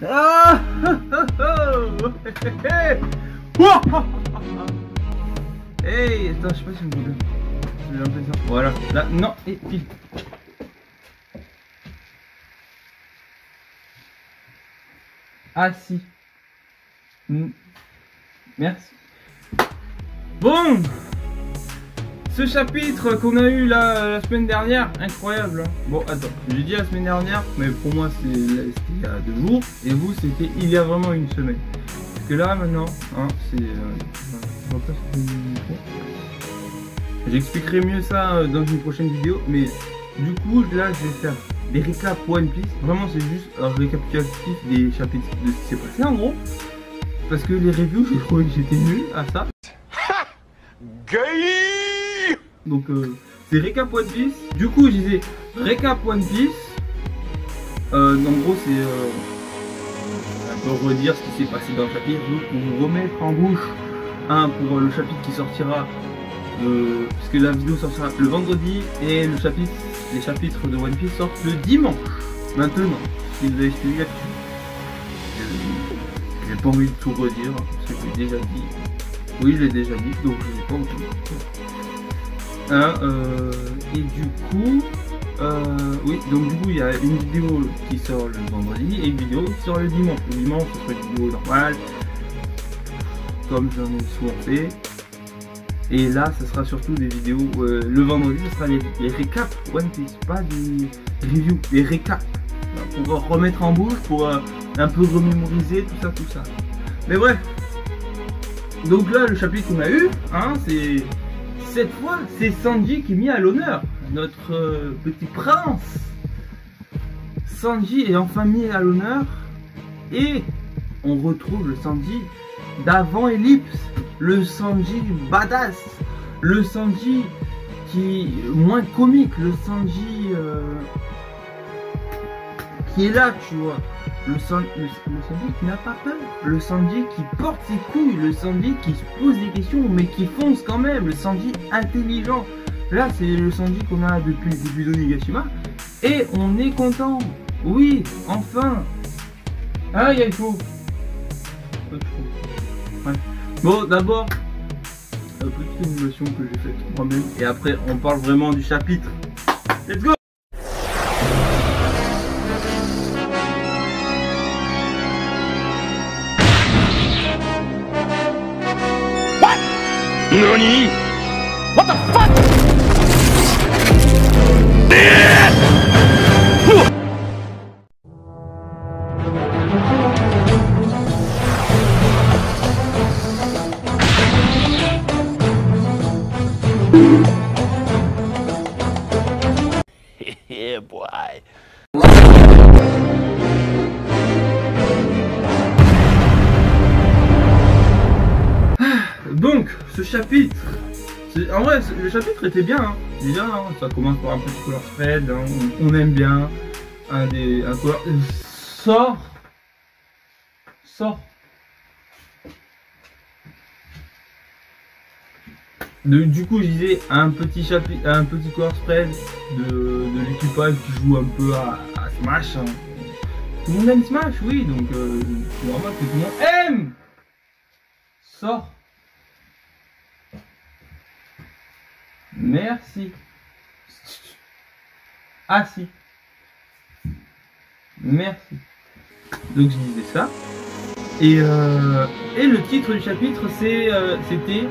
Ah hey, attends, je sais pas si vous voulez. J'ai l'impression. Voilà, là, non, et pile. Ah si. Merci. Bon, ce chapitre qu'on a eu là la semaine dernière, incroyable. Hein. Bon, attends, j'ai dit la semaine dernière, mais pour moi c'était il y a 2 jours, et vous c'était il y a vraiment une semaine. Parce que là maintenant, hein, c'est... j'expliquerai mieux ça dans une prochaine vidéo, mais du coup là je vais faire des récaps One Piece. Vraiment c'est juste un récapitulatif des chapitres de ce qui s'est passé en gros. Parce que les reviews, j'ai trouvé que j'étais nul à ça. Donc c'est récap One Piece. Du coup je disais récap One Piece. En gros c'est un peu redire ce qui s'est passé dans le chapitre pour vous remettre en bouche pour le chapitre qui sortira parce que la vidéo sortira le vendredi et les chapitres de One Piece sortent le dimanche. Maintenant, si vous avez suivi là-dessus, j'ai pas envie de tout redire parce que j'ai déjà dit. Oui, je l'ai déjà dit, donc je l'ai pas entendu. Et du coup, oui, donc du coup il y a une vidéo qui sort le vendredi et une vidéo qui sort le dimanche. Le dimanche, ce sera une vidéo normale, comme j'en ai souvent fait. Et là, ce sera surtout des vidéos. Le vendredi, ce sera les récaps One Piece, pas des reviews, des récaps. Pour remettre en bouche, pour un peu remémoriser tout ça. Mais bref. Donc là, le chapitre qu'on a eu, hein, c'est cette fois, c'est Sanji qui est mis à l'honneur, notre petit prince. Sanji est enfin mis à l'honneur et on retrouve le Sanji d'avant Ellipse, le Sanji badass, le Sanji qui est moins comique, le Sanji qui est là, tu vois. Le Sanji qui n'a pas peur, le Sanji qui porte ses couilles, le Sanji qui se pose des questions mais qui fonce quand même, le Sanji intelligent. Là c'est le Sanji qu'on a depuis le début d'Onigashima et on est content. Oui, enfin. Ah, il faut. Ouais. Bon, d'abord, petite animation que j'ai faite moi-même et après on parle vraiment du chapitre. Let's go. NANI? What the fuck? Yeah, boy. Donc, ce chapitre, en vrai, le chapitre était bien, hein. Déjà, hein, ça commence par un petit color spread, hein, on aime bien, un color, sort. Du coup, je disais un petit chapitre, un petit color spread de l'équipage qui joue un peu à Smash. Hein. Tout le monde aime Smash, oui, donc c'est normal que tout le monde aime. Sort. Merci. Ah si. Merci. Donc je disais ça. Et le titre du chapitre c'était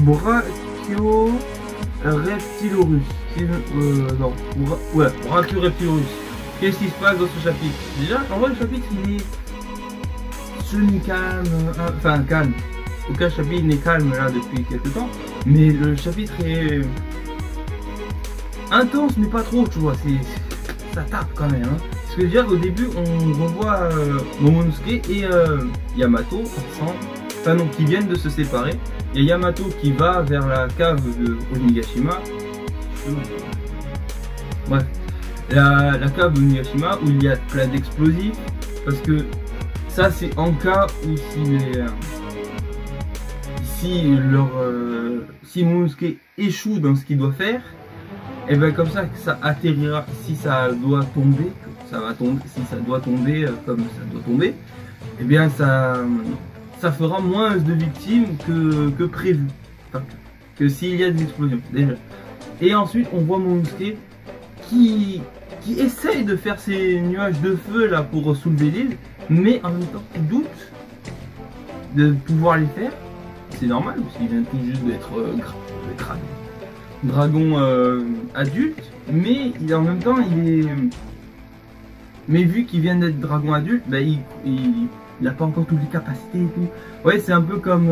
Brachio-Reptilorus. Non, Brachio-Reptilorus. Qu'est-ce qui se passe dans ce chapitre? Déjà, en vrai le chapitre il est semi-calme, enfin calme. Aucun chapitre n'est calme là depuis quelques temps, mais le chapitre est intense mais pas trop, tu vois, ça tape quand même. Hein. Parce que déjà au début on revoit Momonosuke et Yamato qui viennent de se séparer. Il y a Yamato qui va vers la cave de Onigashima. Bref, la cave de Onigashima où il y a plein d'explosifs, parce que ça c'est en cas où si Momonosuke échoue dans ce qu'il doit faire, et bien comme ça ça atterrira, si ça doit tomber, ça va tomber, si ça doit tomber comme ça doit tomber, eh bien ça fera moins de victimes que prévu, enfin, que s'il y a des explosions déjà. Et ensuite on voit Momonosuke qui essaye de faire ces nuages de feu là pour soulever l'île, mais en même temps il doute de pouvoir les faire. C'est normal parce qu'il vient tout juste d'être dragon adulte, mais en même temps mais vu qu'il vient d'être dragon adulte, bah, il n'a pas encore toutes les capacités et tout. Ouais, c'est un peu comme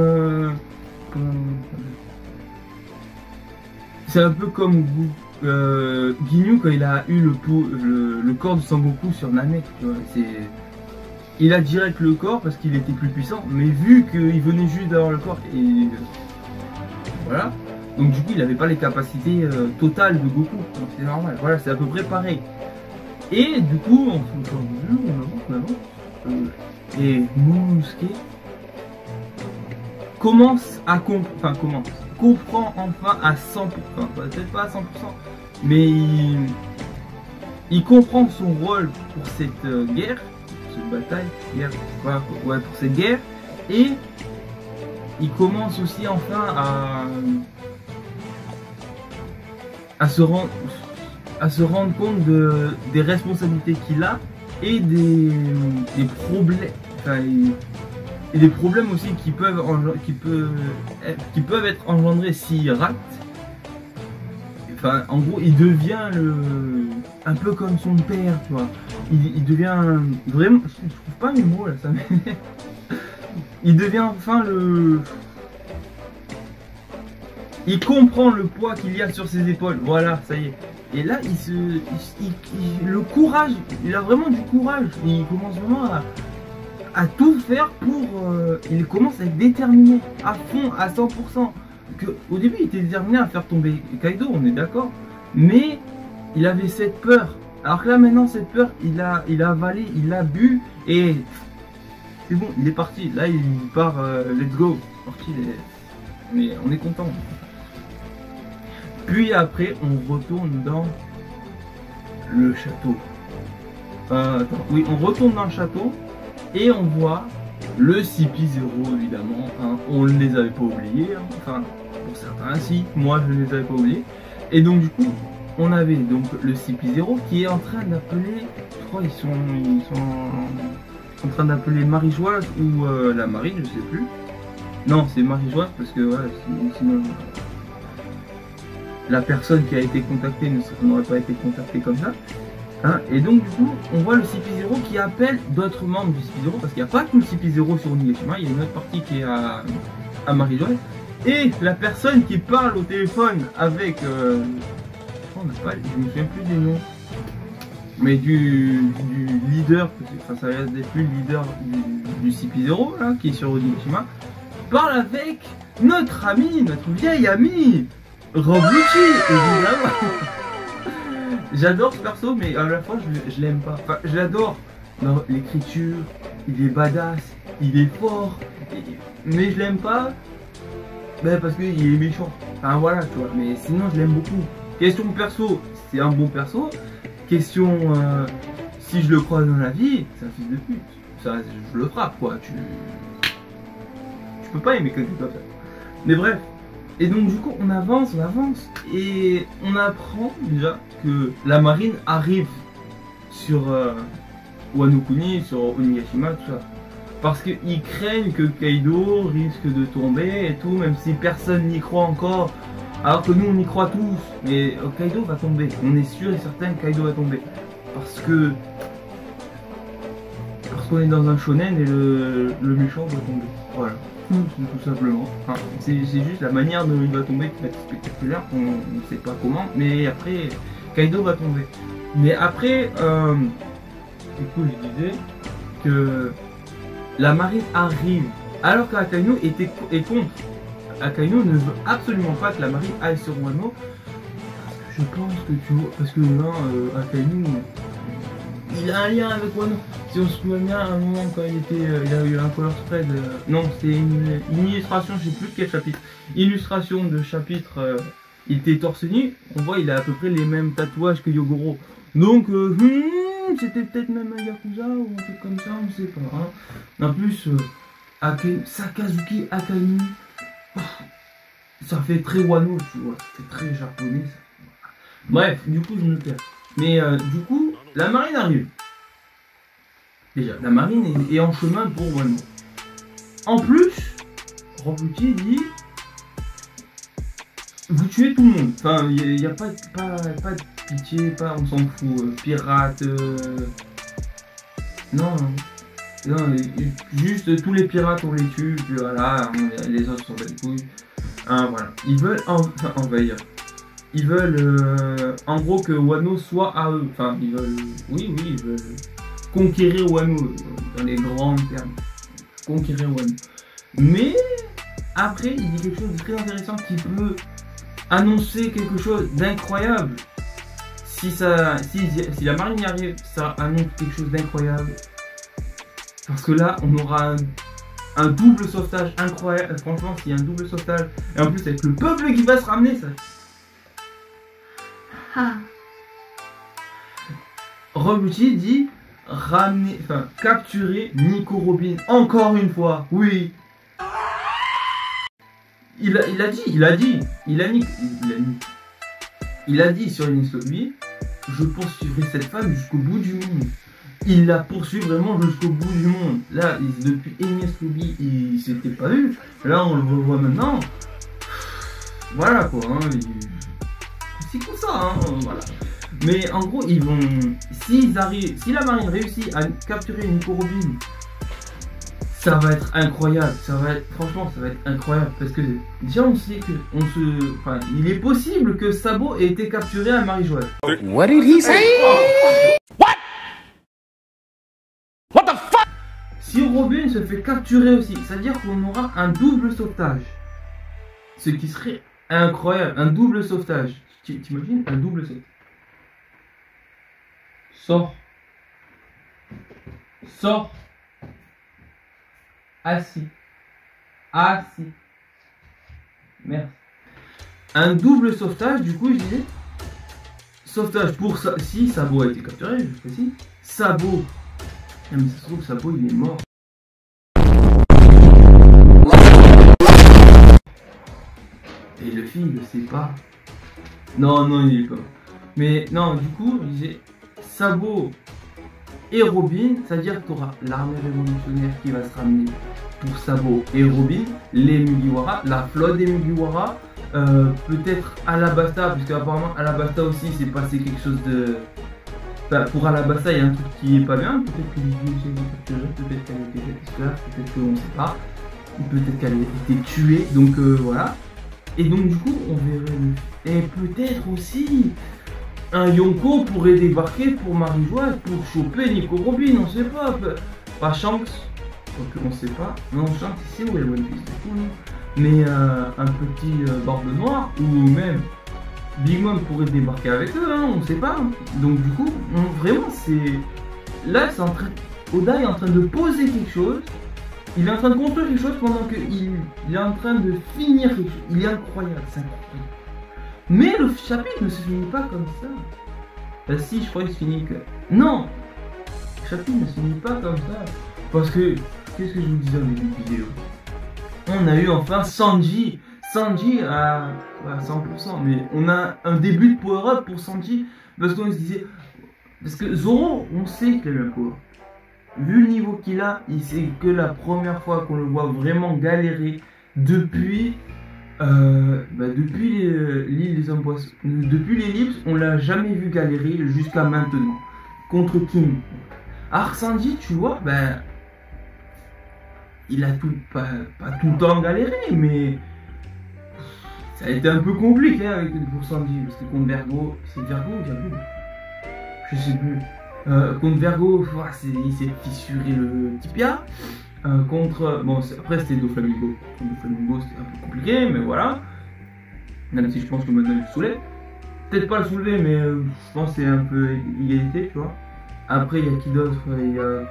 c'est un peu comme Ginyu quand il a eu le corps de Sangoku sur Namek, tu vois. Il a direct le corps parce qu'il était plus puissant, mais vu qu'il venait juste d'avoir le corps, et voilà, donc du coup il n'avait pas les capacités totales de Goku, donc c'est normal, voilà, c'est à peu près pareil. Et du coup, on avance, et Momonosuke commence à comprend enfin à 100%, peut-être pas à 100%, mais il comprend son rôle pour cette guerre, cette bataille, pour cette guerre, et il commence aussi enfin à se rendre compte des responsabilités qu'il a et des problèmes, enfin, et des problèmes aussi qui peuvent être engendrés s'il rate. Enfin, en gros, il devient un peu comme son père, tu vois. Il devient vraiment, je trouve pas mes mots là, ça m'énerve. Il devient enfin il comprend le poids qu'il y a sur ses épaules. Voilà, ça y est. Et là, le courage, il a vraiment du courage. Il commence vraiment à tout faire pour... il commence à être déterminé à fond, à 100%. Au début, il était déterminé à faire tomber Kaido, on est d'accord. Mais il avait cette peur. Alors que là, maintenant, cette peur, il a avalé, il l'a bu. Et c'est bon, il est parti. Là, il part, let's go. Parti, mais on est content. Puis après, on retourne dans le château. Oui, on retourne dans le château et on voit le CP0 évidemment. Hein, on ne les avait pas oubliés. Hein, enfin, pour certains, si. Moi, je ne les avais pas oubliés. Et donc, du coup, on avait donc le CP0 qui est en train d'appeler. Je crois ils sont en train d'appeler Marie-Joise ou la Marine, je sais plus. Non, c'est Marie-Joise parce que voilà, sinon. La personne qui a été contactée n'aurait pas été contactée comme ça. Hein, et donc du coup, on voit le CP0 qui appelle d'autres membres du CP0, parce qu'il n'y a pas que le CP0 sur Onigashima, il y a une autre partie qui est à Marie-Joie. Et la personne qui parle au téléphone avec... je me souviens plus des noms. Mais du leader, enfin ça reste plus le leader du CP0, là, qui est sur Onigashima, parle avec notre ami, notre vieil ami Robuchi, évidemment. J'adore ce perso, mais à la fois je l'aime pas. Enfin, je l'adore dans l'écriture, il est badass, il est fort, mais je l'aime pas parce qu'il est méchant. Enfin voilà, tu vois, mais sinon je l'aime beaucoup. Question perso, c'est un bon perso. Question si je le croise dans la vie, c'est un fils de pute. Ça, je le frappe quoi. Tu peux pas aimer quelqu'un comme ça. Mais bref. Et donc du coup on avance et on apprend déjà que la marine arrive sur Wano Kuni, sur Onigashima, tout ça. Parce qu'ils craignent que Kaido risque de tomber et tout, même si personne n'y croit encore. Alors que nous on y croit tous. Mais Kaido va tomber, on est sûr et certain que Kaido va tomber. Parce qu'on est dans un shonen et le méchant va tomber. Voilà. Tout simplement. Enfin, c'est juste la manière dont il va tomber qui va être spectaculaire, on ne sait pas comment, mais après Kaido va tomber. Mais après, du coup je disais que la marine arrive alors qu'Akainu est contre. Akainu ne veut absolument pas que la marine aille sur Wano, parce que je pense que tu vois, parce que là Akainu il a un lien avec Wano. Si on se souvient bien, à un moment quand il a eu un color spread, non c'était une illustration, je sais plus de quel chapitre, illustration de chapitre, il était torse nu, on voit il a à peu près les mêmes tatouages que Yogoro. Donc c'était peut-être même un Yakuza ou un truc comme ça, on sait pas. Hein. En plus, Sakazuki Akami, ça fait très Wano, tu vois, c'est très japonais ça. Bref, du coup je me perds. Mais du coup, la marine arrive. Déjà, la marine est en chemin pour Wano. En plus, Robuti dit, vous tuez tout le monde. Enfin, il n'y a pas de pitié, on s'en fout. Pirates, non, juste tous les pirates on les tue, puis voilà, les autres sont des couilles. Voilà, ils veulent envahir. Ils veulent, en gros, que Wano soit à eux. Enfin, ils veulent, oui, ils veulent conquérir Wano, dans les grands termes. Conquérir Wano. Mais, après, il dit quelque chose de très intéressant qui peut annoncer quelque chose d'incroyable. Si la marine y arrive, ça annonce quelque chose d'incroyable. Parce que là, on aura un double sauvetage incroyable. Franchement, s'il y a un double sauvetage, et en plus avec le peuple qui va se ramener, ça. Robuti dit capturer Nico Robin encore une fois. Oui. Il a dit sur Enies Lobby, je poursuivrai cette femme jusqu'au bout du monde. Il la poursuit vraiment jusqu'au bout du monde. Là, depuis Enies Lobby, il s'était pas vu. Là, on le revoit maintenant. Voilà quoi. Hein, c'est comme ça. Hein, voilà. Mais en gros, ils vont. Si la marine réussit à capturer Nico Robin, ça va être incroyable. Franchement, ça va être incroyable. Parce que déjà, on sait que il est possible que Sabo ait été capturé à Marie-Joëlle. What did he say? What the fuck? Si Robin se fait capturer aussi, c'est-à-dire qu'on aura un double sauvetage. Ce qui serait incroyable, un double sauvetage. T'imagines un double sauvetage? Sors. Assis. Merci. Un double sauvetage, du coup, je disais. Sauvetage pour ça. Si Sabo a été capturé, jusqu'ici. Sabo. Mais ça se trouve, Sabo, il est mort. Et le film, il le sait pas. Non, il est pas. Mais non, du coup, je disais. Sabo et Robin, c'est-à-dire que tu auras l'armée révolutionnaire qui va se ramener pour Sabo et Robin, les Mugiwara, la flotte des Mugiwara, peut-être Alabasta, puisque apparemment Alabasta aussi s'est passé quelque chose de... Enfin, pour Alabasta, il y a un truc qui est pas bien, peut-être que les vieux capturés, peut-être qu'elle a été esclave, peut-être qu'on ne sait pas, peut-être qu'elle a été tuée, donc voilà. Et donc du coup, on verrait... Et peut-être aussi... Un Yonko pourrait débarquer pour Marie-Joëlle, pour choper Nico Robin, on sait pas. Pas Shanks, on sait pas. Non, Shanks ici, où est le One Piece, c'est cool. Mais un petit Barbe Noire, ou même Big Mom pourrait débarquer avec eux, hein, on sait pas. Donc du coup, vraiment, c'est... Là, c'est en train... Oda est en train de poser quelque chose. Il est en train de construire quelque chose pendant qu'il est en train de finir quelque chose. Il est incroyable, c'est incroyable. Mais le chapitre ne se finit pas comme ça. Bah si, je crois qu'il se finit que... Non, le chapitre ne se finit pas comme ça. Parce que, qu'est-ce que je vous disais au début de vidéo? On a eu enfin Sanji. Sanji à 100%. Mais on a un début de power-up pour Sanji. Parce qu'on se disait... Parce que Zoro, on sait qu'il a eu un power-up. Vu le niveau qu'il a, c'est que la première fois qu'on le voit vraiment galérer depuis... depuis l'île des hommes poissons, depuis l'ellipse, on l'a jamais vu galérer jusqu'à maintenant contre King. Alors Sanji, tu vois, il a pas tout le temps galéré, mais ça a été un peu compliqué pour Sanji, parce que contre Vergo, c'est Vergo ou Diablo, je sais plus. Contre Vergo, il s'est fissuré le tibia. Contre... Bon, après c'était Doflamingo. Contre Doflamingo c'était un peu compliqué, mais voilà. Même si je pense que maintenant il le soulève. Peut-être pas le soulever, mais je pense que c'est un peu égalité, tu vois. Après il y a qui d'autre? Il y a...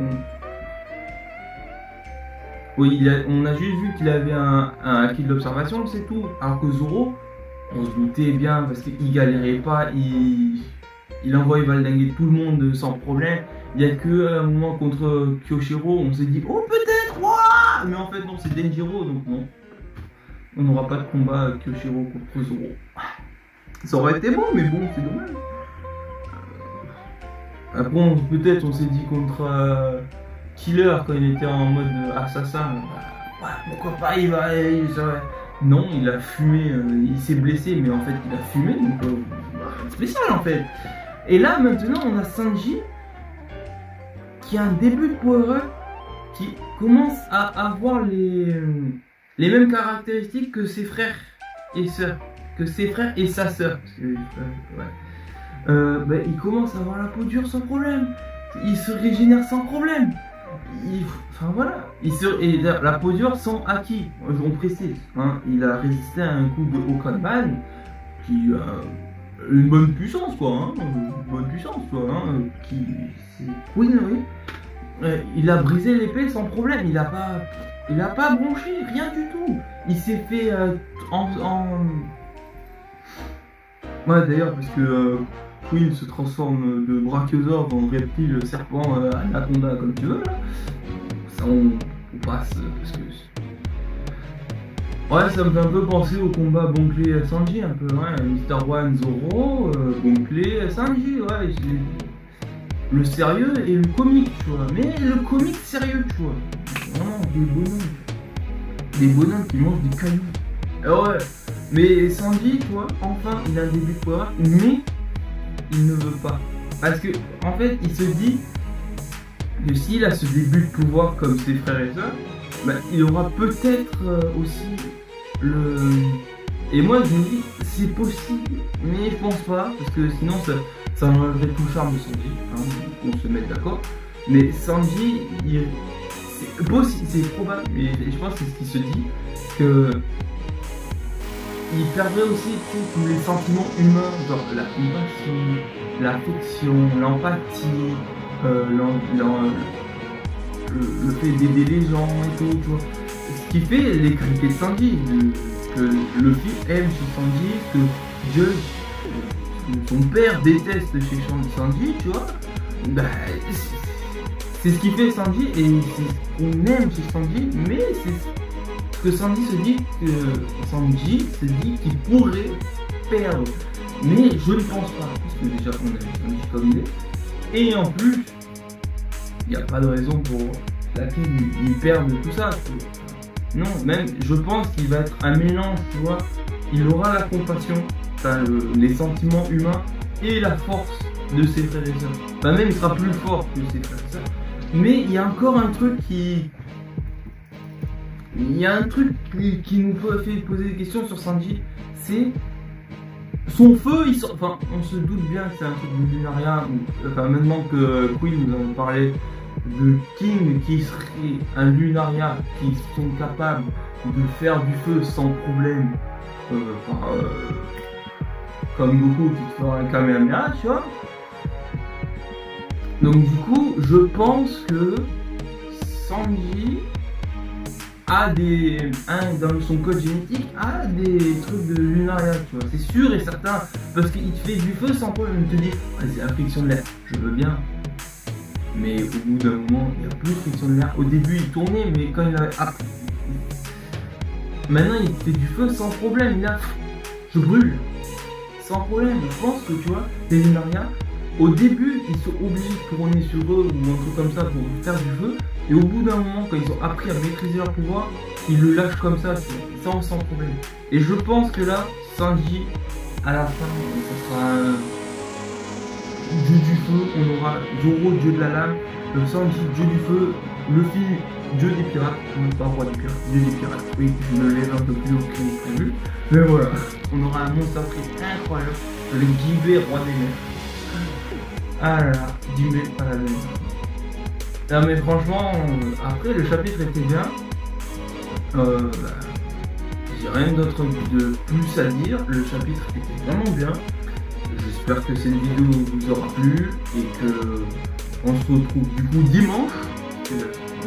Oui, on a juste vu qu'il avait un acquis de l'observation, c'est tout. Alors que Zoro, on se doutait bien, parce qu'il galérait pas, il envoie valdinguer tout le monde sans problème. Il n'y a que un moment contre Kyoshiro, on s'est dit oh peut-être, ouah, mais en fait non, c'est Denjiro, donc non. On n'aura pas de combat Kyoshiro contre Zoro. Ça aurait été bon, mais bon, c'est dommage. Après, peut-être on s'est dit contre Killer quand il était en mode assassin. Ouais, pourquoi pas, non, il a fumé, il s'est blessé, mais en fait il a fumé, donc spécial en fait. Et là maintenant on a Sanji qui a un début de power-up qui commence à avoir les mêmes caractéristiques que ses frères et sœurs, que ses frères et sa sœur. Ouais. Il commence à avoir la peau dure sans problème, il se régénère sans problème. Enfin voilà, et la peau dure sans acquis, on précise, hein, il a résisté à un coup de Okanban qui a une bonne puissance quoi, hein, une bonne puissance quoi, hein, oui, oui. Il a brisé l'épée sans problème, il a pas bronché, rien du tout, il s'est fait ouais d'ailleurs parce que Queen se transforme de brachiosaure en reptile, serpent, anaconda, comme tu veux là. Ça on passe parce que... Ouais, ça me fait un peu penser au combat Bon-Clé Sanji un peu, ouais. Mr. One Zoro, Bon-Clé Sanji, ouais. Le sérieux et le comique, tu vois. Mais le comique sérieux, tu vois. Vraiment des bonhommes. Des bonhommes qui mangent des cailloux. Ouais. Mais Sanji, tu vois, enfin il a un début de pouvoir, mais il ne veut pas. Parce que, en fait, il se dit que s'il a ce début de pouvoir comme ses frères et sœurs, bah, il aura peut-être aussi le... Et moi, je me dis, c'est possible, mais je pense pas, parce que sinon, ça enlèverait tout le charme de Sanji, hein, on se met d'accord. Mais Sanji, c'est possible, c'est probable, mais je pense que c'est ce qu'il se dit, que... il perdrait aussi tous les sentiments humains, genre la compassion, l'affection, l'empathie, le fait d'aider les gens et tout, tu vois. Ce qui fait les qualités de Sanji, que Luffy aime chez Sanji, que Dieu, son père déteste chez Sanji, tu vois. Bah, c'est ce qui fait Sanji et c'est ce qu'on aime chez Sanji, mais c'est que Sanji se dit qu'il pourrait perdre, mais je ne pense pas, parce que déjà on a Sanji comme il est, et en plus il n'y a pas de raison pour laquelle il perde tout ça. Non, même je pense qu'il va être un mélange, tu vois, il aura la compassion, les sentiments humains et la force de ses frères et sœurs. Enfin, même il sera plus fort que ses frères et sœurs, mais il y a encore un truc qui... Il y a un truc qui nous fait poser des questions sur Sanji, c'est son feu, enfin, on se doute bien que c'est un truc de Lunaria, enfin maintenant que Queen nous en parlait de King qui serait un Lunaria, qui sont capables de faire du feu sans problème, comme Goku qui te fera un Kamehameha, tu vois. Donc du coup, je pense que Sanji a dans son code génétique, a des trucs de Lunaria, tu vois, c'est sûr et certain, parce qu'il te fait du feu sans problème, il te dit, c'est la friction de l'air, je veux bien, mais au bout d'un moment, il n'y a plus de friction de l'air, au début il tournait, mais quand il avait, maintenant il te fait du feu sans problème, il a, je brûle, sans problème, je pense que tu vois, les Lunaria, au début, ils sont obligés de tourner sur eux ou un truc comme ça pour faire du feu. Et au bout d'un moment, quand ils ont appris à maîtriser leur pouvoir, ils le lâchent comme ça, sans problème. Et je pense que là, Sanji, à la fin, ça sera un dieu du feu. On aura Zoro, dieu de la lame, Sanji, dieu du feu, Luffy, dieu des pirates. Non, pas roi des pirates, dieu des pirates. Oui, je me lève un peu plus haut que prévu. Mais voilà, on aura un monstre incroyable. Le Guibé, roi des mers. Ah là là, Jimbe Paladin. Non mais franchement, après le chapitre était bien. J'ai rien d'autre de plus à dire. Le chapitre était vraiment bien. J'espère que cette vidéo vous aura plu et que on se retrouve du coup dimanche.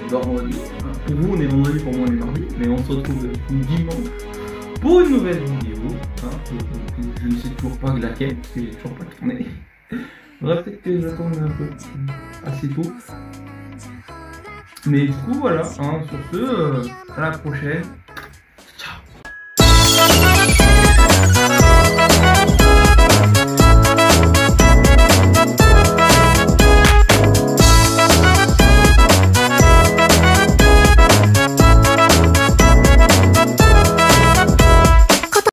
Vendredi. Pour vous on est vendredi, pour moi on est mardi. Mais on se retrouve du coup dimanche pour une nouvelle vidéo. Je ne sais toujours pas laquelle parce que j'ai toujours pas tourné. Faudrait peut-être que j'attende un peu assez tôt. Mais du coup, voilà, hein, sur ce, à la prochaine.